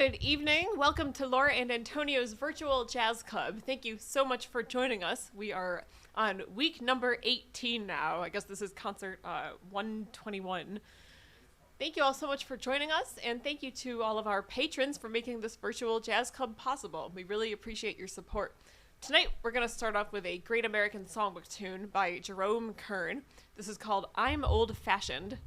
Good evening. Welcome to Laura and Antonio's virtual jazz club. Thank you so much for joining us. We are on week number 18 now. I guess this is concert 121. Thank you all so much for joining us, and thank you to all of our patrons for making this virtual jazz club possible. We really appreciate your support. Tonight, we're going to start off with a Great American Songbook tune by Jerome Kern. This is called I'm Old Fashioned.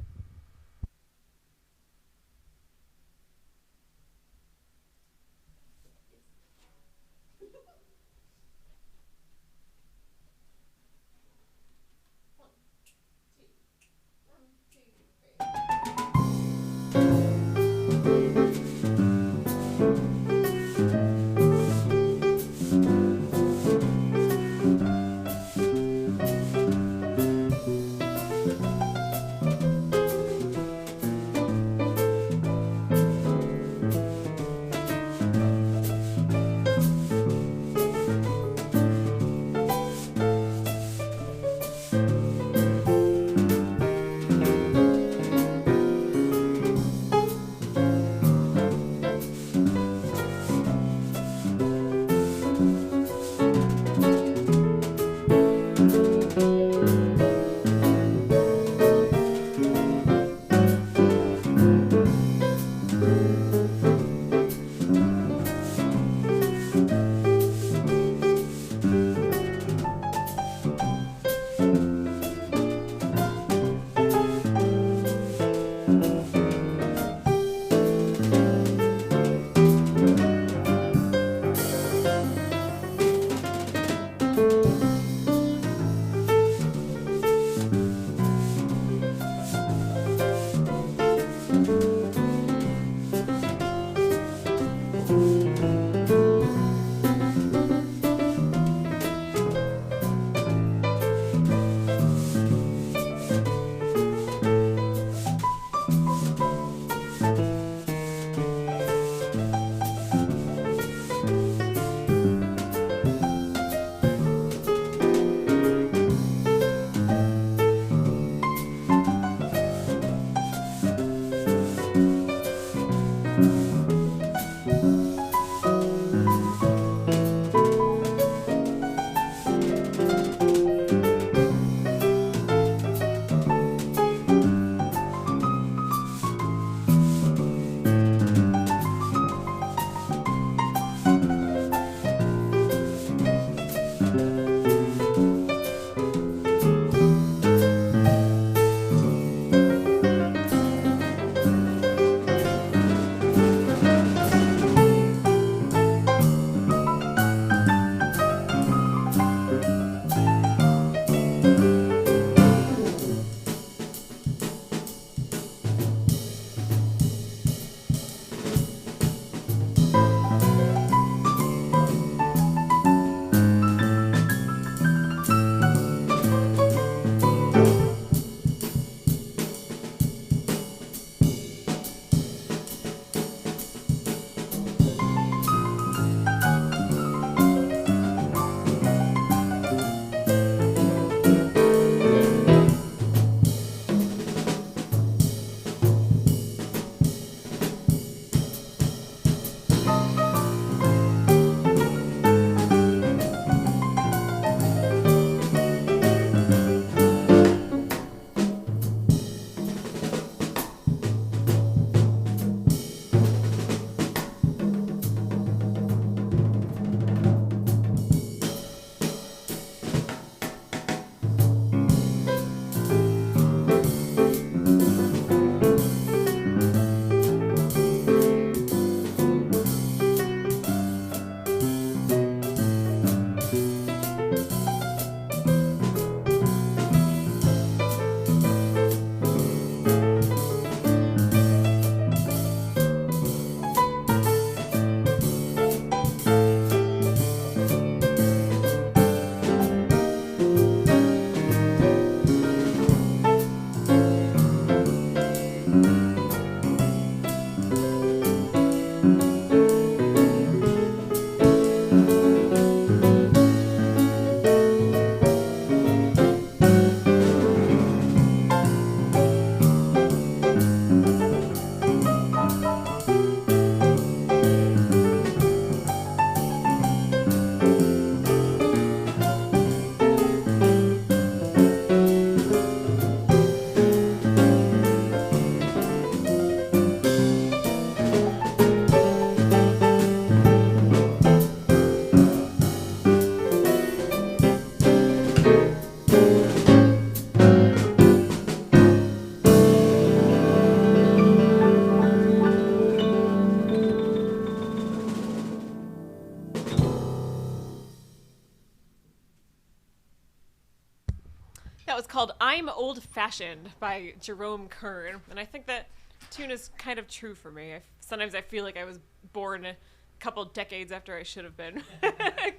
was called I'm Old Fashioned by Jerome Kern. And I think that tune is kind of true for me. Sometimes I feel like I was born a couple decades after I should have been.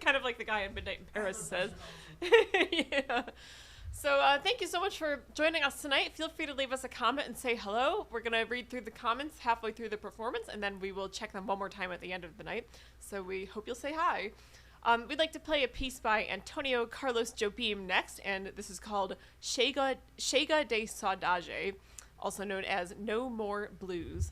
Kind of like the guy in Midnight in Paris says. Yeah. So thank you so much for joining us tonight. Feel free to leave us a comment and say hello. We're going to read through the comments halfway through the performance, and then we will check them one more time at the end of the night. So we hope you'll say hi. We'd like to play a piece by Antonio Carlos Jobim next, and this is called Chega de Saudade, also known as No More Blues.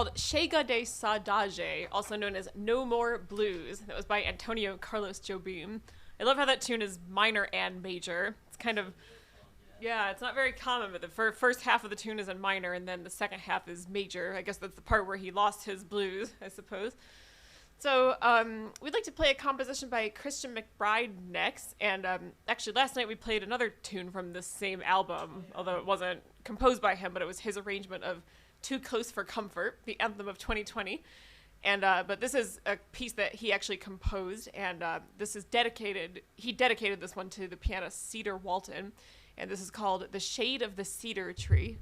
called Chega de Saudade, also known as No More Blues. That was by Antonio Carlos Jobim. I love how that tune is minor and major. It's kind of, yeah, it's not very common, but the first half of the tune is in minor, and then the second half is major. I guess that's the part where he lost his blues, I suppose. So we'd like to play a composition by Christian McBride next. And actually, last night we played another tune from this same album, although it wasn't composed by him, but it was his arrangement of Too Close for Comfort, the anthem of 2020. And but this is a piece that he actually composed, and this is dedicated. He dedicated this one to the pianist Cedar Walton, and this is called "The Shade of the Cedar Tree."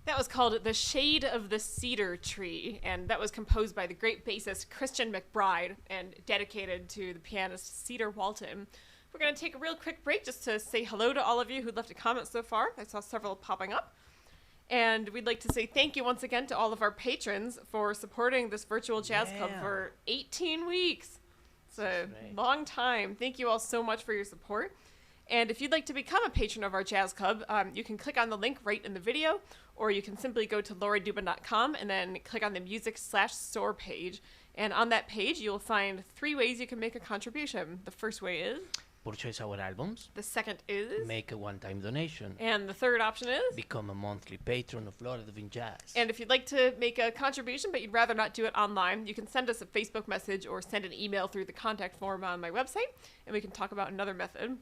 That was called The Shade of the Cedar Tree, and that was composed by the great bassist Christian McBride and dedicated to the pianist Cedar Walton. We're going to take a real quick break just to say hello to all of you who left a comment so far. I saw several popping up. And we'd like to say thank you once again to all of our patrons for supporting this virtual jazz club for 18 weeks. It's a long time. Thank you all so much for your support. And if you'd like to become a patron of our jazz club, you can click on the link right in the video, or you can simply go to lauradubin.com and then click on the music/store page. And on that page, you'll find 3 ways you can make a contribution. The first way is purchase our albums. The second is make a one-time donation. And the third option is become a monthly patron of Laura Dubin Jazz. And if you'd like to make a contribution, but you'd rather not do it online, you can send us a Facebook message or send an email through the contact form on my website, and we can talk about another method.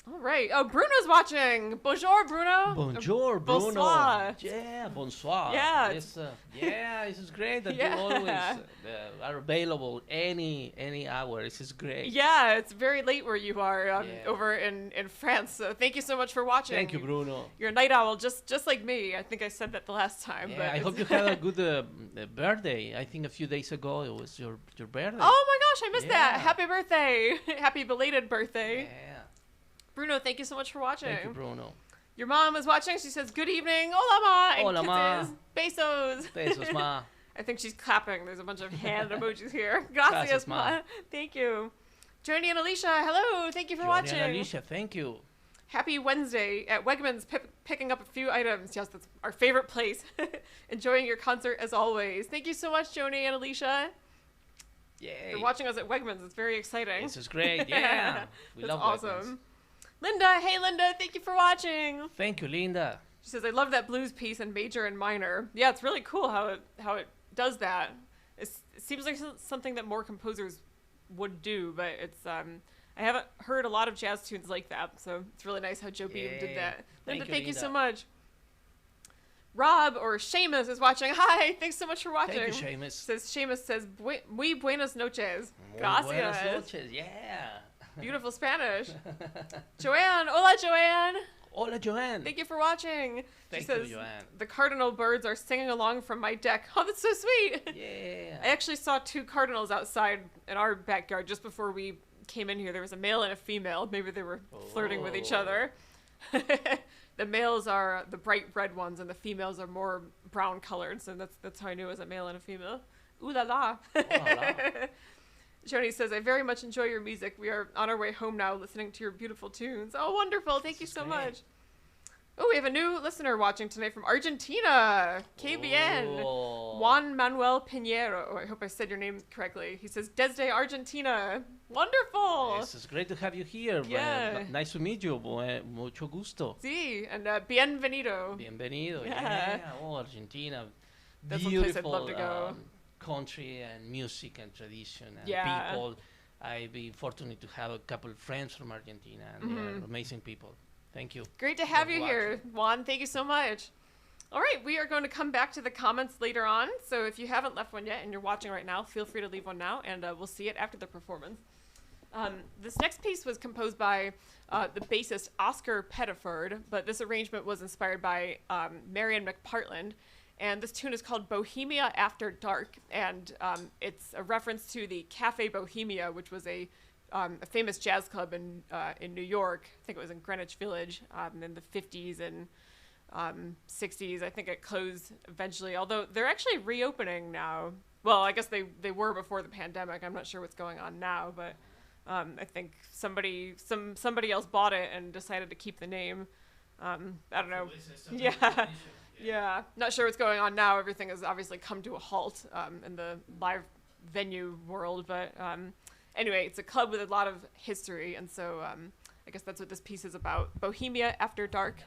All right. Oh, Bruno's watching. Bonjour, Bruno. Bonjour, Bruno. Bonsoir. Yeah, bonsoir. Yeah. This is great that you always are available any hour. This is great. Yeah, it's very late where you are over in France. So thank you so much for watching. Thank you, Bruno. You're a night owl, just like me. I think I said that the last time. Yeah, but I hope you had a good birthday. I think a few days ago it was your birthday. Oh my gosh, I missed that. Happy birthday. Happy belated birthday. Yeah. Bruno, thank you so much for watching. Thank you, Bruno. Your mom is watching. She says, good evening. Hola, ma. And Hola, ma. kisses. Besos. Besos, ma. I think she's clapping. There's a bunch of hand emojis here. Gracias, ma. Thank you. Johnny and Alicia, hello. Thank you for watching. Johnny and Alicia, thank you. Happy Wednesday at Wegmans, picking up a few items. Yes, that's our favorite place. Enjoying your concert as always. Thank you so much, Joni and Alicia. Yay. You're watching us at Wegmans. It's very exciting. This is great. Yeah. We love awesome. Wegmans. Linda, hey Linda, thank you for watching. Thank you, Linda. She says, I love that blues piece in major and minor. Yeah, it's really cool how it does that. It seems like something that more composers would do, but it's I haven't heard a lot of jazz tunes like that, so it's really nice how Joe Beam did that. Linda, thank you so much. Rob or Seamus is watching. Hi, thanks so much for watching. Thank you, Seamus. Seamus says, muy buenas noches. Gracias. Buenas noches, yeah. Beautiful Spanish. Joanne. Hola, Joanne. Hola, Joanne. Thank you for watching. Thank she says, you, Joanne. The cardinal birds are singing along from my deck. Oh, that's so sweet. Yeah. I actually saw 2 cardinals outside in our backyard just before we came in here. There was a male and a female. Maybe they were flirting with each other. The males are the bright red ones, and the females are more brown colored. So that's how I knew it was a male and a female. Ooh la la. Oh, la, la. Joni says, I very much enjoy your music. We are on our way home now listening to your beautiful tunes. Oh, wonderful. Thank you so much. Oh, we have a new listener watching tonight from Argentina. KBN. Oh. Juan Manuel Pinheiro. Oh, I hope I said your name correctly. He says, Desde Argentina. Wonderful. Yes, it's great to have you here. Yeah. Nice to meet you. Mucho gusto. Sí, and bienvenido. Bienvenido. Yeah. Oh, Argentina. That's Beautiful, one place I'd love to go. Country and music and tradition and Yeah. people. I've been fortunate to have a couple of friends from Argentina, and they're amazing people. Thank you. Great to have you here, Juan. Thank you so much. All right, we are going to come back to the comments later on. So if you haven't left one yet and you're watching right now, feel free to leave one now, and we'll see it after the performance. This next piece was composed by the bassist Oscar Pettiford, but this arrangement was inspired by Marion McPartland. And this tune is called Bohemia After Dark, and it's a reference to the Cafe Bohemia, which was a famous jazz club in New York. I think it was in Greenwich Village in the 50s and 60s. I think it closed eventually, although they're actually reopening now. Well, I guess they were before the pandemic. I'm not sure what's going on now, but I think somebody else bought it and decided to keep the name. I don't know. Yeah. Yeah, not sure what's going on now. Everything has obviously come to a halt in the live venue world. But anyway, it's a club with a lot of history. And so I guess that's what this piece is about. Bohemia After Dark.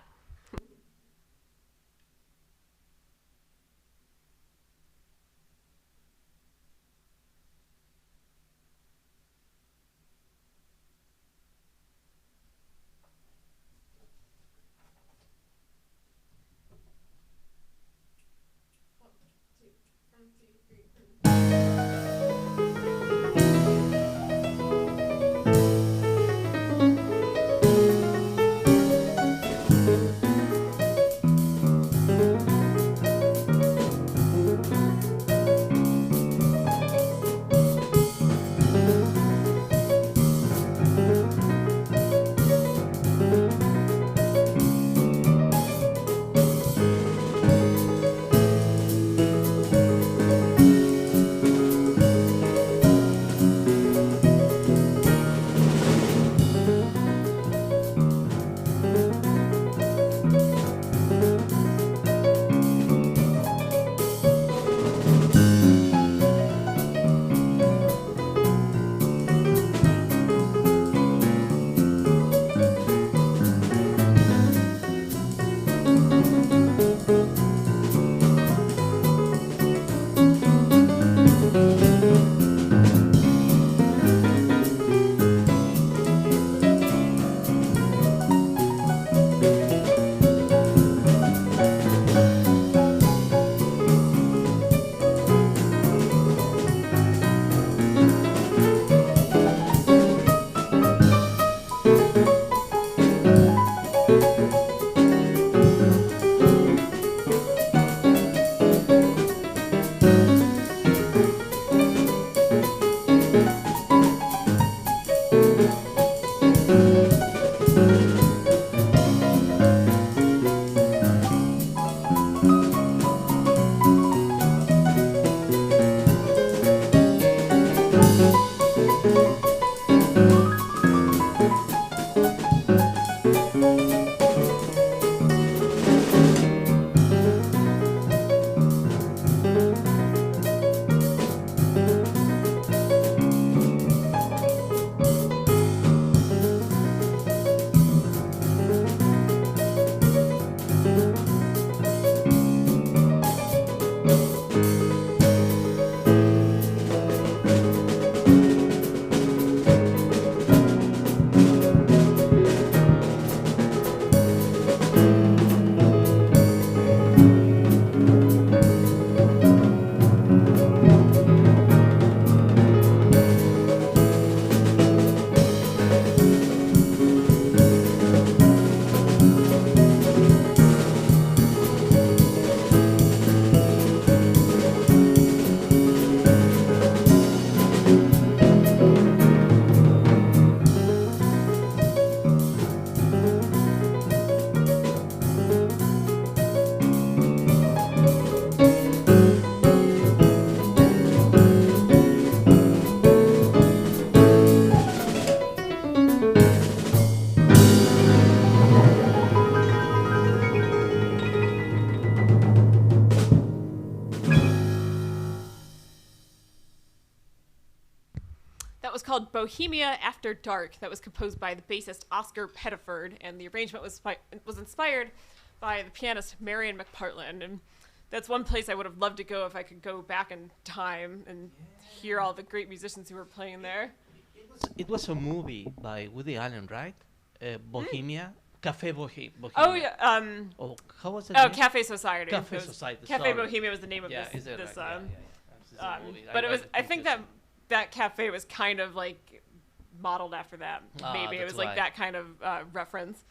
called Bohemia After Dark that was composed by the bassist Oscar Pettiford, and the arrangement was inspired by the pianist Marion McPartland. And that's one place I would have loved to go if I could go back in time and hear all the great musicians who were playing there. It was a movie by Woody Allen, right? Bohemia. Cafe Bohemia. Oh, yeah. Oh, how was it? Oh, Cafe Society. Cafe Society. Cafe sorry. Bohemia was the name of Yeah, this. is it this right? Yeah. But it was. I think that cafe was kind of like modeled after that. Maybe it was like that kind of reference.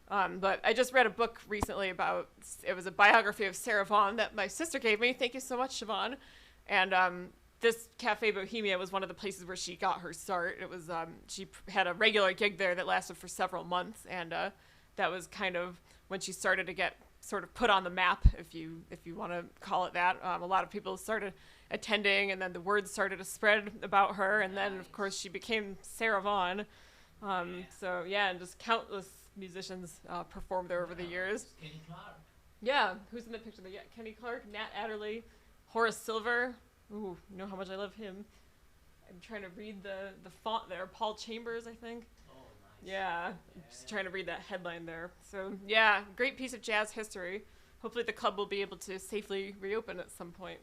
But I just read a book recently about. It was a biography of Sarah Vaughan that my sister gave me. Thank you so much, Siobhan. And this Cafe Bohemia was one of the places where she got her start. It was she had a regular gig there that lasted for several months, and that was kind of when she started to get sort of put on the map, if you want to call it that. A lot of people started attending, and then the word started to spread about her, and then of course she became Sarah Vaughan. So yeah, and just countless musicians performed there over the years. Kenny Clark. Yeah, who's in the picture there? Yeah, Kenny Clark, Nat Adderley, Horace Silver. Ooh, you know how much I love him. I'm trying to read the font there. Paul Chambers, I think. Yeah, just trying to read that headline there. So yeah, great piece of jazz history. Hopefully the club will be able to safely reopen at some point.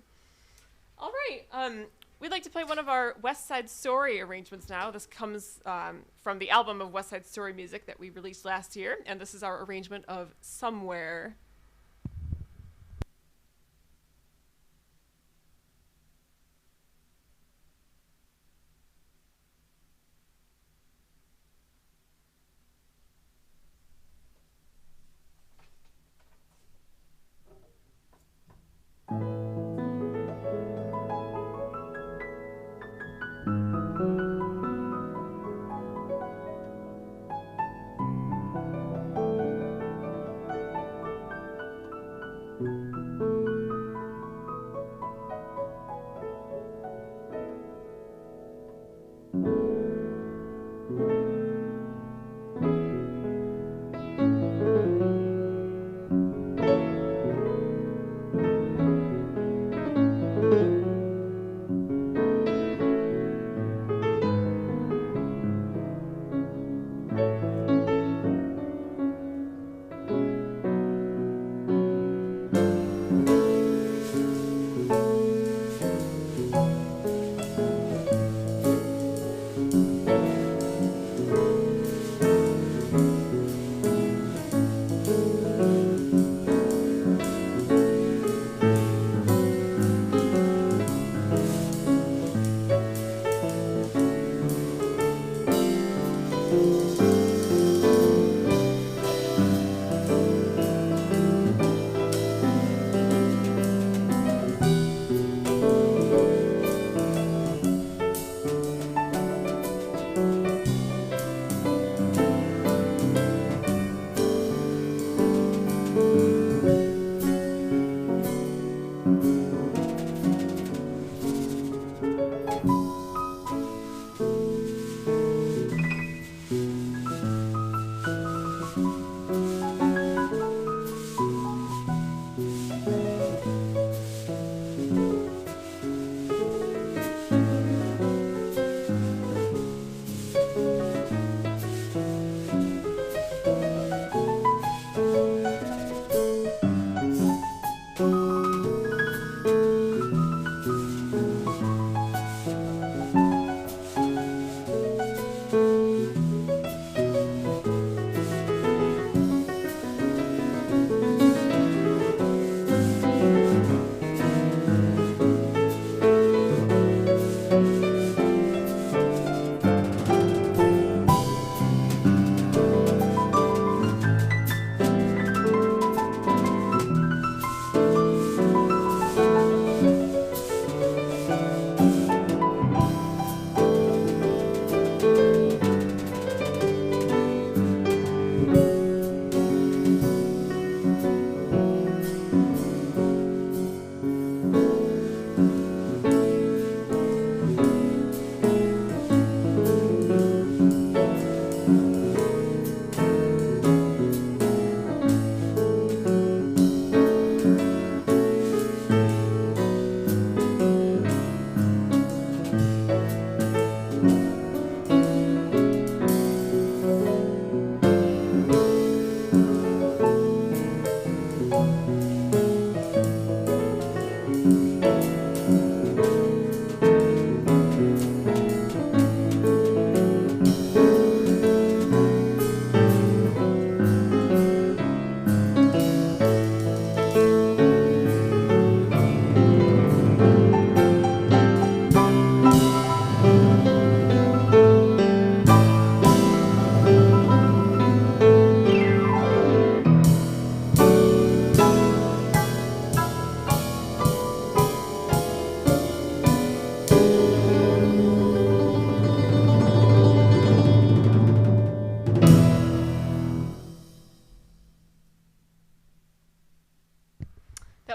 All right, we'd like to play one of our West Side Story arrangements now. This comes from the album of West Side Story music that we released last year, and this is our arrangement of Somewhere.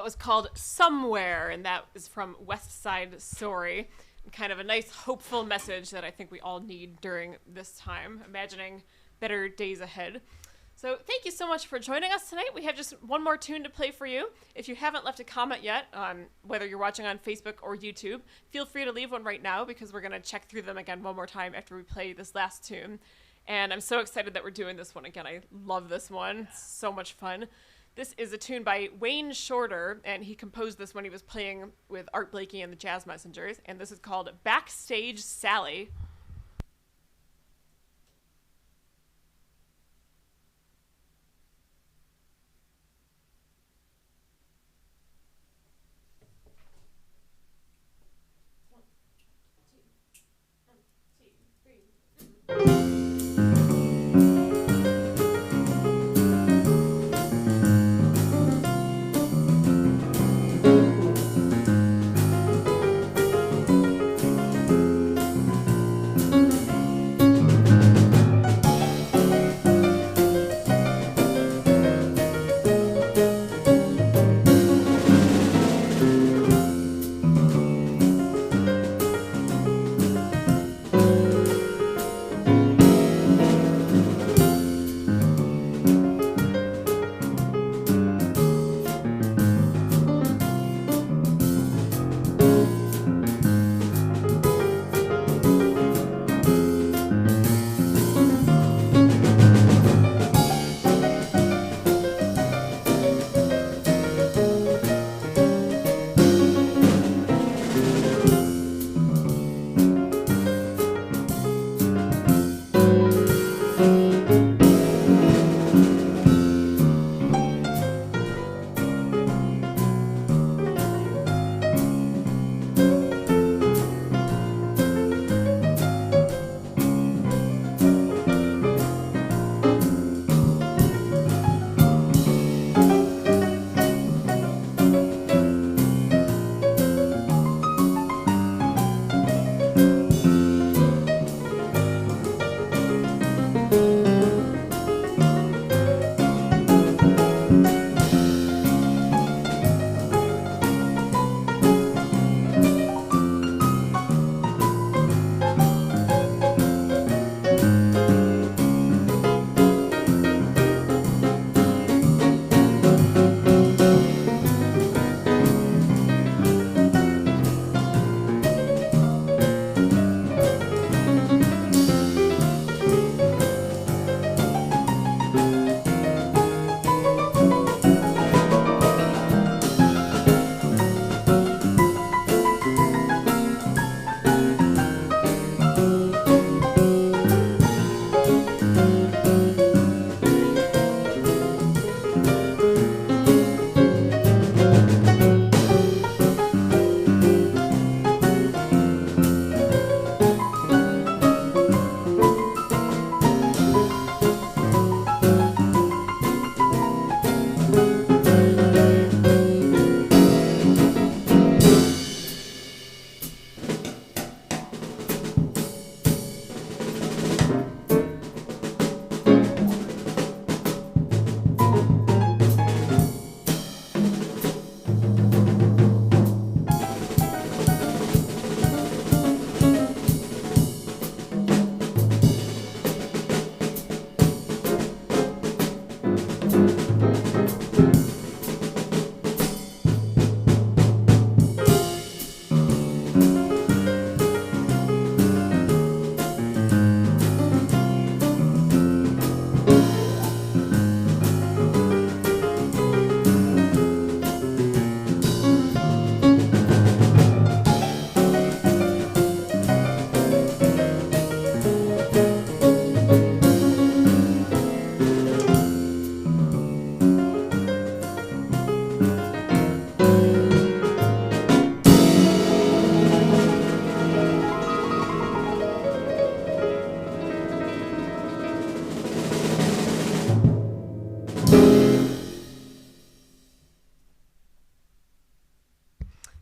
That was called Somewhere, and that is from West Side Story. Kind of a nice, hopeful message that I think we all need during this time, imagining better days ahead. So thank you so much for joining us tonight. We have just one more tune to play for you. If you haven't left a comment yet, whether you're watching on Facebook or YouTube, feel free to leave one right now because we're going to check through them again one more time after we play this last tune. And I'm so excited that we're doing this one again. I love this one. It's so much fun. This is a tune by Wayne Shorter, and he composed this when he was playing with Art Blakey and the Jazz Messengers, and this is called Backstage Sally.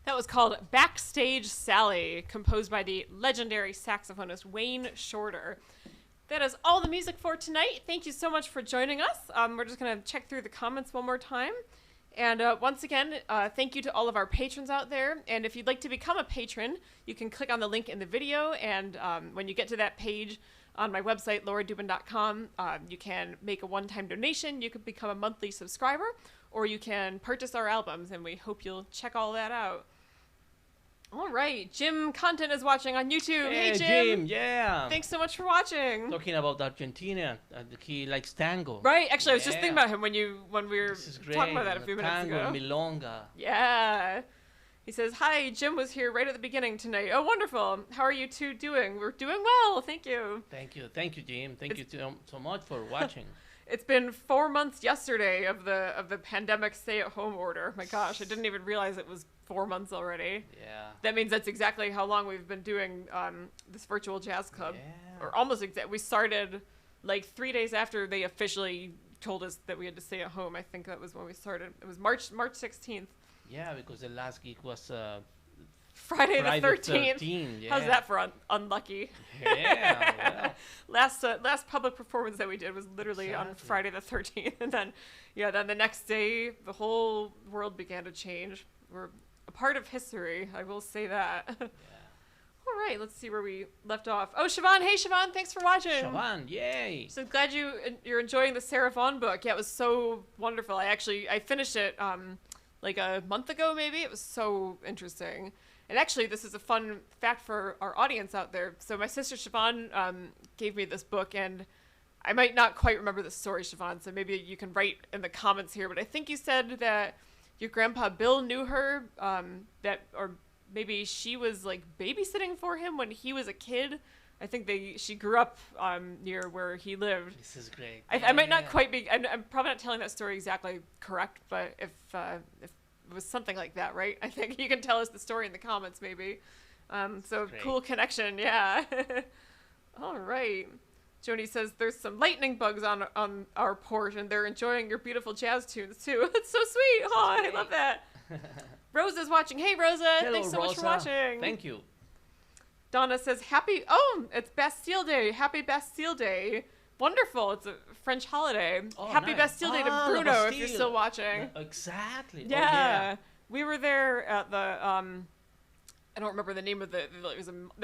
That was called Backstage Sally, composed by the legendary saxophonist Wayne Shorter. That is all the music for tonight. Thank you so much for joining us. We're just going to check through the comments one more time. And once again, thank you to all of our patrons out there. And if you'd like to become a patron, you can click on the link in the video. And when you get to that page on my website, lauradubin.com, you can make a one-time donation. You can become a monthly subscriber, or you can purchase our albums. And we hope you'll check all that out. All right, Jim Content is watching on YouTube. Hey, Jim. Yeah. Thanks so much for watching. Talking about Argentina, he likes tango. Right. Actually, I was just thinking about him when we were talking about that a few minutes ago. Tango, milonga. Yeah. He says, "Hi, Jim was here right at the beginning tonight. Oh, wonderful. How are you two doing? We're doing well. Thank you." Thank you, Jim. Thank you so much for watching. It's been 4 months yesterday of the pandemic stay-at-home order. My gosh, I didn't even realize it was 4 months already. Yeah. That means that's exactly how long we've been doing this virtual jazz club. Yeah. Or almost we started like 3 days after they officially told us that we had to stay at home. I think that was when we started. It was March 16th. Yeah, because the last gig was Friday the 13th. Yeah. How's that for unlucky? Yeah. Last public performance that we did was literally on Friday the 13th, and then the next day the whole world began to change. We're a part of history, I will say that. Yeah. All right, let's see where we left off. Oh, Siobhan, hey Siobhan, thanks for watching. Siobhan, yay! So glad you're enjoying the Sarah Vaughan book. Yeah, it was so wonderful. I finished it like a month ago maybe. It was so interesting. And actually, this is a fun fact for our audience out there. So my sister Siobhan gave me this book, and I might not quite remember the story, Siobhan, so maybe you can write in the comments here. But I think you said that your grandpa Bill knew her, or maybe she was like babysitting for him when he was a kid. I think she grew up near where he lived. This is great. I might not quite be. I'm probably not telling that story exactly correct, but if it was something like that, right? I think you can tell us the story in the comments, maybe. So cool connection, yeah. All right. Joni says there's some lightning bugs on our porch, and they're enjoying your beautiful jazz tunes too. That's so sweet. Oh, I love that. Rosa's watching. Hey, Rosa. Hello, thanks so Rosa. much for watching. Thank you. Donna says it's Bastille Day. Happy Bastille Day. Wonderful. It's a French holiday. Oh, Happy nice. Bastille Day to Bruno if you're still watching. Exactly. Yeah. Oh, yeah. We were there at the I don't remember the name of there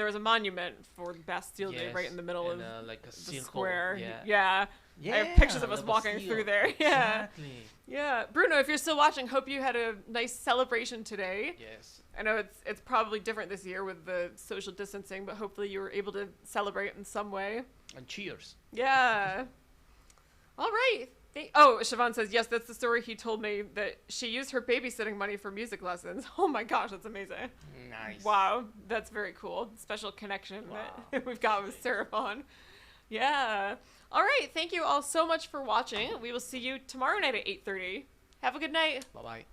was a monument for Bastille Day right in the middle of like a the square. Yeah. I have pictures of us walking through there. Yeah. Exactly. Yeah. Bruno, if you're still watching, hope you had a nice celebration today. Yes. I know it's probably different this year with the social distancing, but hopefully you were able to celebrate in some way. And cheers. Yeah. All right. Siobhan says, yes, that's the story he told me, that she used her babysitting money for music lessons. Oh my gosh, that's amazing. Nice. Wow, that's very cool. Special connection that we've got with Sarah Vaughan. Yeah. All right, thank you all so much for watching. We will see you tomorrow night at 8:30. Have a good night. Bye-bye.